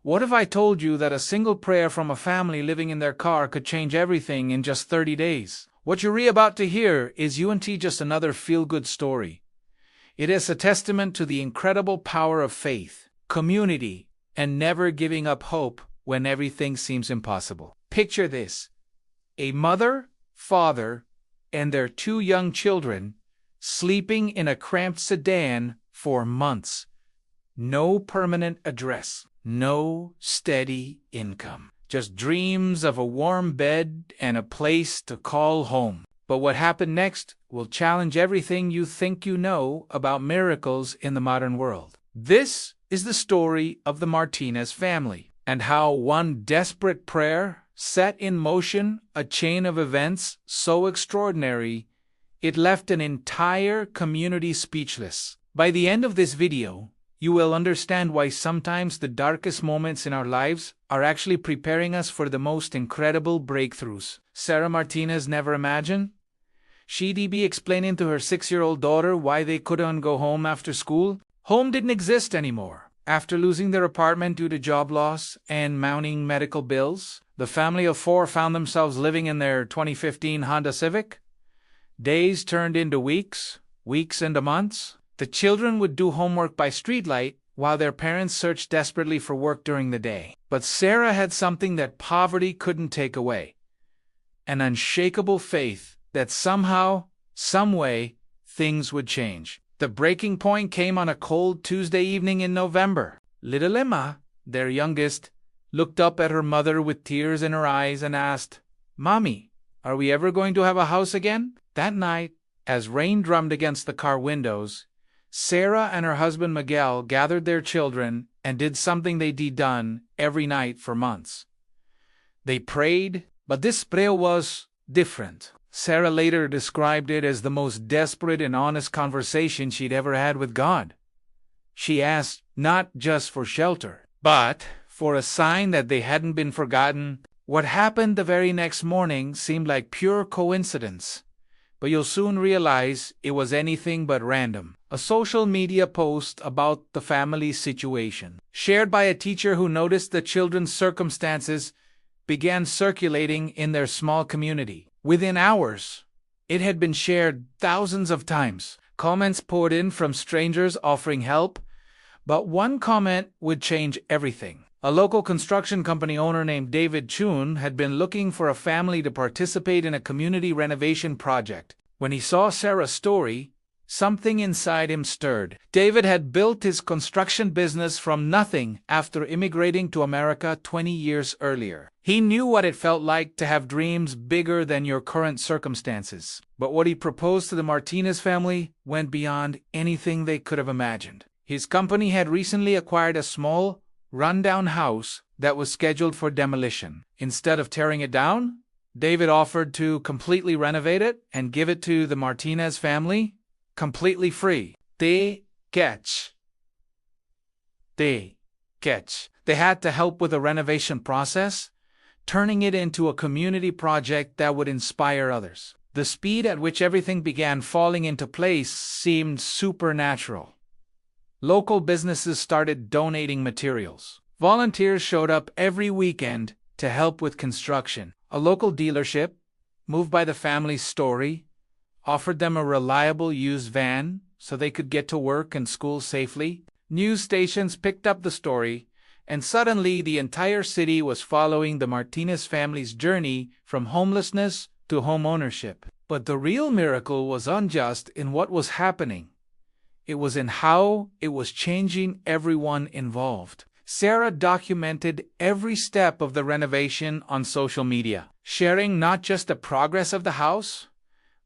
What if I told you that a single prayer from a family living in their car could change everything in just 30 days? What you're about to hear is just another feel-good story. It is a testament to the incredible power of faith, community, and never giving up hope when everything seems impossible. Picture this: a mother, father, and their 2 young children sleeping in a cramped sedan for months. No permanent address, no steady income, just dreams of a warm bed and a place to call home. But what happened next will challenge everything you think you know about miracles in the modern world. This is the story of the Martinez family, and how one desperate prayer set in motion a chain of events so extraordinary it left an entire community speechless. By the end of this video, you will understand why sometimes the darkest moments in our lives are actually preparing us for the most incredible breakthroughs. Sarah Martinez never imagined she'd be explaining to her 6-year-old daughter why they couldn't go home after school. Home didn't exist anymore. After losing their apartment due to job loss and mounting medical bills, the family of 4 found themselves living in their 2015 Honda Civic. Days turned into weeks, weeks into months. The children would do homework by streetlight while their parents searched desperately for work during the day. But Sarah had something that poverty couldn't take away: an unshakable faith that somehow, someway, things would change. The breaking point came on a cold Tuesday evening in November. Little Emma, their youngest, looked up at her mother with tears in her eyes and asked, "Mommy, are we ever going to have a house again?" That night, as rain drummed against the car windows, Sarah and her husband Miguel gathered their children and did something they'd done every night for months. They prayed, but this prayer was different. Sarah later described it as the most desperate and honest conversation she'd ever had with God. She asked not just for shelter, but for a sign that they hadn't been forgotten. What happened the very next morning seemed like pure coincidence, but you'll soon realize it was anything but random. A social media post about the family's situation, shared by a teacher who noticed the children's circumstances, began circulating in their small community. Within hours, it had been shared thousands of times. Comments poured in from strangers offering help, but one comment would change everything. A local construction company owner named David Chun had been looking for a family to participate in a community renovation project. When he saw Sarah's story, something inside him stirred. David had built his construction business from nothing after immigrating to America 20 years earlier. He knew what it felt like to have dreams bigger than your current circumstances. But what he proposed to the Martinez family went beyond anything they could have imagined. His company had recently acquired a small, rundown house that was scheduled for demolition. Instead of tearing it down, David offered to completely renovate it and give it to the Martinez family completely free. They catch. They had to help with the renovation process, turning it into a community project that would inspire others. The speed at which everything began falling into place seemed supernatural. Local businesses started donating materials. Volunteers showed up every weekend to help with construction. A local dealership, moved by the family's story, offered them a reliable used van so they could get to work and school safely. News stations picked up the story, and suddenly the entire city was following the Martinez family's journey from homelessness to home ownership. But the real miracle wasn't just in what was happening. It was in how it was changing everyone involved. Sarah documented every step of the renovation on social media, sharing not just the progress of the house,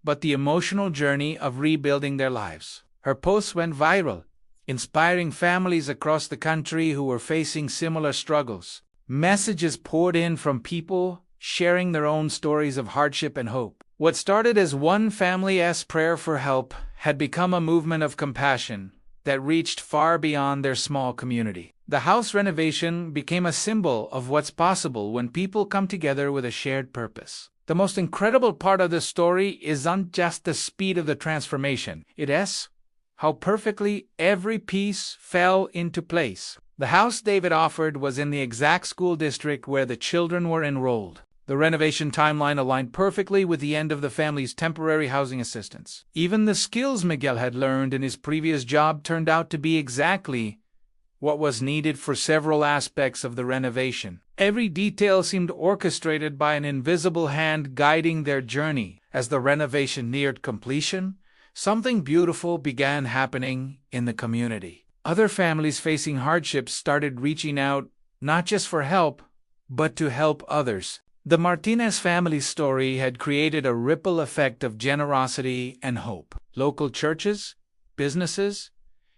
but the emotional journey of rebuilding their lives. Her posts went viral, inspiring families across the country who were facing similar struggles. Messages poured in from people sharing their own stories of hardship and hope. What started as one family's prayer for help had become a movement of compassion that reached far beyond their small community. The house renovation became a symbol of what's possible when people come together with a shared purpose. The most incredible part of this story isn't just the speed of the transformation. It is how perfectly every piece fell into place. The house David offered was in the exact school district where the children were enrolled. The renovation timeline aligned perfectly with the end of the family's temporary housing assistance. Even the skills Miguel had learned in his previous job turned out to be exactly what was needed for several aspects of the renovation. Every detail seemed orchestrated by an invisible hand guiding their journey. As the renovation neared completion, something beautiful began happening in the community. Other families facing hardships started reaching out, not just for help, but to help others. The Martinez family's story had created a ripple effect of generosity and hope. Local churches, businesses,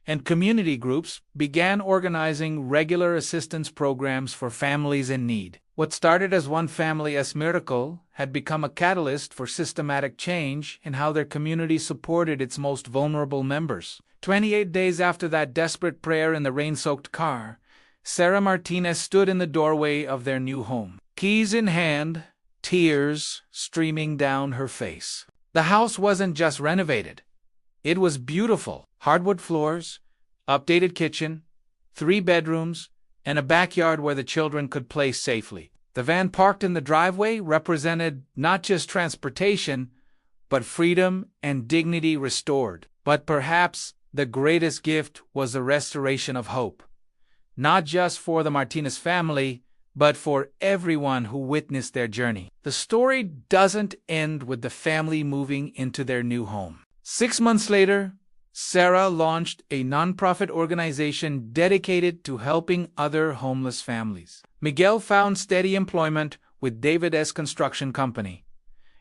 and community groups began organizing regular assistance programs for families in need. What started as one family's miracle had become a catalyst for systematic change in how their community supported its most vulnerable members. 28 days after that desperate prayer in the rain-soaked car, Sarah Martinez stood in the doorway of their new home. Keys in hand, tears streaming down her face. The house wasn't just renovated. It was beautiful. Hardwood floors, updated kitchen, 3 bedrooms, and a backyard where the children could play safely. The van parked in the driveway represented not just transportation, but freedom and dignity restored. But perhaps the greatest gift was the restoration of hope. Not just for the Martinez family, but for everyone who witnessed their journey. The story doesn't end with the family moving into their new home. 6 months later, Sarah launched a nonprofit organization dedicated to helping other homeless families. Miguel found steady employment with David's construction company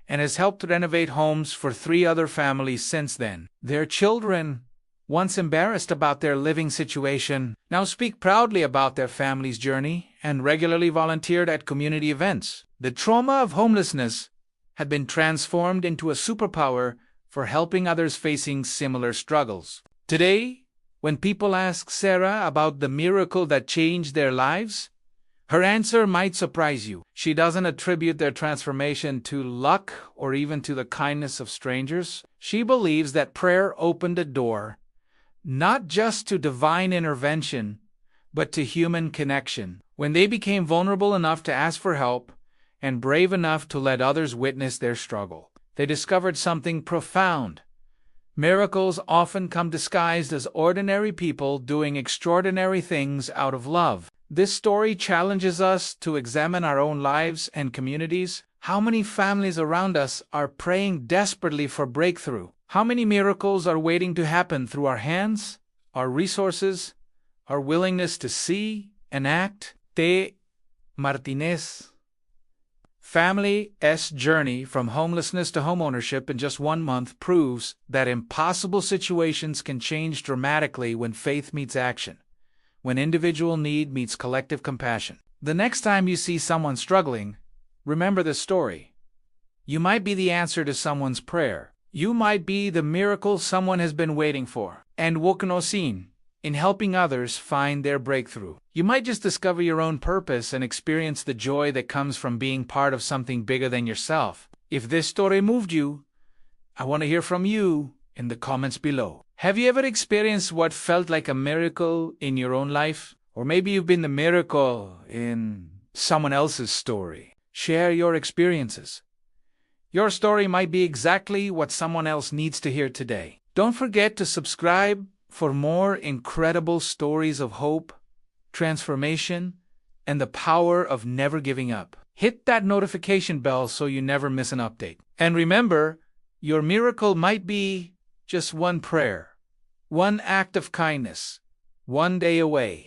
and has helped renovate homes for 3 other families since then. Their children, once embarrassed about their living situation, now speak proudly about their family's journey and regularly volunteered at community events. The trauma of homelessness had been transformed into a superpower for helping others facing similar struggles. Today, when people ask Sarah about the miracle that changed their lives, her answer might surprise you. She doesn't attribute their transformation to luck or even to the kindness of strangers. She believes that prayer opened a door not just to divine intervention, but to human connection. When they became vulnerable enough to ask for help and brave enough to let others witness their struggle, they discovered something profound. Miracles often come disguised as ordinary people doing extraordinary things out of love. This story challenges us to examine our own lives and communities. How many families around us are praying desperately for breakthrough? How many miracles are waiting to happen through our hands, our resources, our willingness to see and act? The Martinez family's journey from homelessness to homeownership in just 1 month proves that impossible situations can change dramatically when faith meets action, when individual need meets collective compassion. The next time you see someone struggling, remember this story. You might be the answer to someone's prayer. You might be the miracle someone has been waiting for. And Wokanosin, in helping others find their breakthrough. You might just discover your own purpose and experience the joy that comes from being part of something bigger than yourself. If this story moved you, I want to hear from you in the comments below. Have you ever experienced what felt like a miracle in your own life? Or maybe you've been the miracle in someone else's story. Share your experiences. Your story might be exactly what someone else needs to hear today. Don't forget to subscribe for more incredible stories of hope, transformation, and the power of never giving up. Hit that notification bell so you never miss an update. And remember, your miracle might be just one prayer, one act of kindness, one day away.